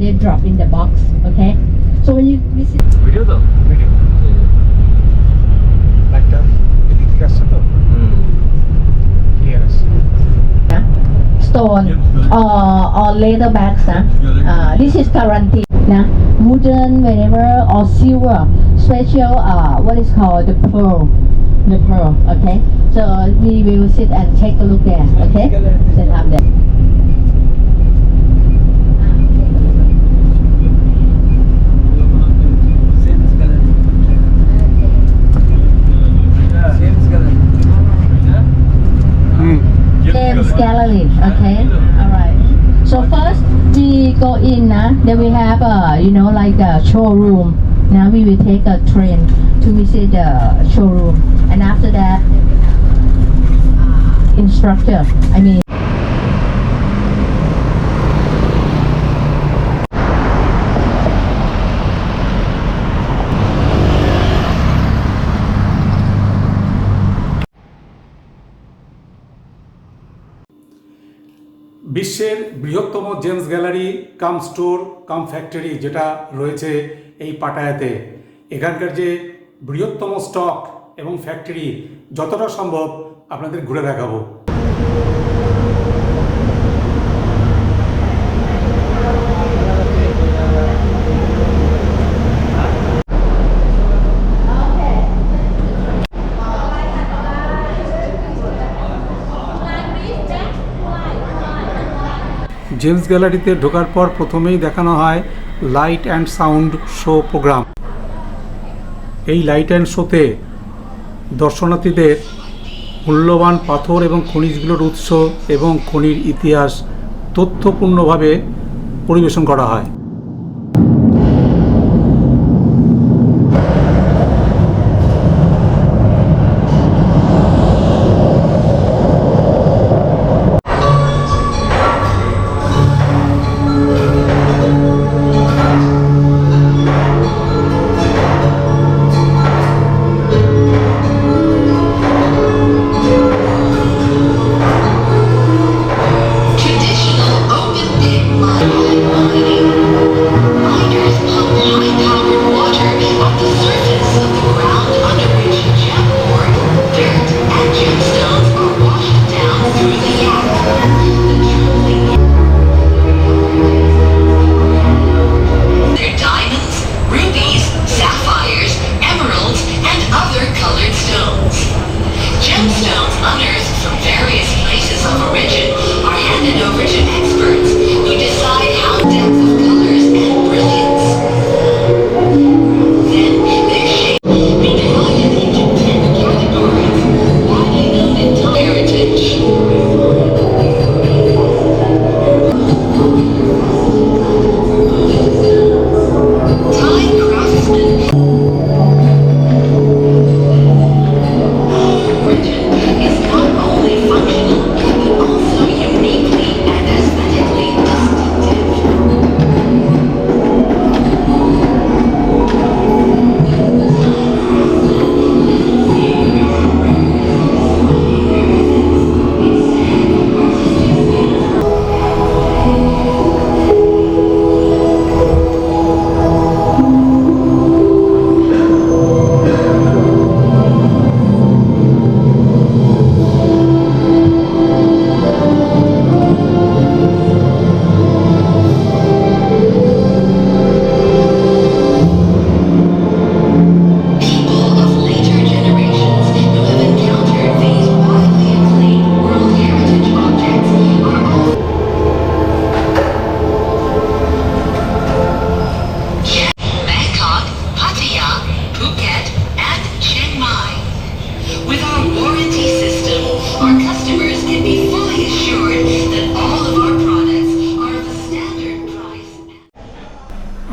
they drop in the box. Okay, so when you visit video তো video লাইটটা এদিক থেকে আসছে তো ক্লিয়ার আছে stone or leather bags, this is guaranteed. Wooden, whatever, or silver, special what is called the pearl. Okay, so we will sit and take a look there. Okay, set up there. James Gallery. Okay, all right. So first we go in. Then we have like a showroom. Now we will take a train to visit the showroom, and after that instructor. I mean. বিশ্বের বৃহত্তম James gallery কাম store কাম factory যেটা রয়েছে এই পাটায়াতে, এখানকার যে বৃহত্তম stock এবং factory যতটা সম্ভব আপনাদের ঘুরে দেখাবো। জেমস গ্যালারিতে ঢোকার পর প্রথমেই দেখানো হয় light and sound show program. এই লাইট অ্যান্ড শোতে দর্শনার্থীদের মূল্যবান পাথর এবং খনিজগুলোর উৎস এবং খনির ইতিহাস তথ্যপূর্ণভাবে পরিবেশন করা হয়।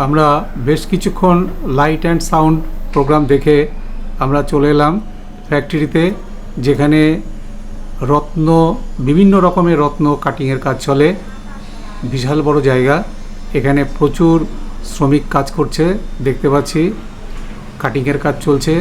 আমরা বেশ কিছুক্ষণ লাইট অ্যান্ড সাউন্ড প্রোগ্রাম দেখে আমরা চলে এলাম ফ্যাক্টরিতে, যেখানে বিভিন্ন রকমের রত্ন কাটিংয়ের কাজ চলে। বিশাল বড় জায়গা, এখানে প্রচুর শ্রমিক কাজ করছে, দেখতে পাচ্ছি কাটিংয়ের কাজ চলছে।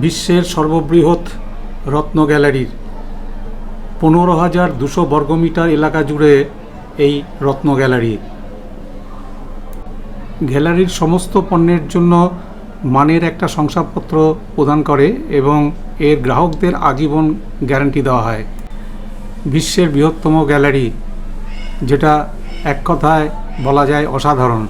বিশ্বের সর্ববৃহৎ রত্ন গ্যালারির 15,200 বর্গমিটার এলাকা জুড়ে এই রত্ন গ্যালারি। গ্যালারির সমস্ত পণ্যের জন্য মানের একটা শংসাপত্র প্রদান করে এবং এর গ্রাহকদের আজীবন গ্যারান্টি দেওয়া হয়। বিশ্বের বৃহত্তম গ্যালারি, যেটা এক কথায় বলা যায় অসাধারণ।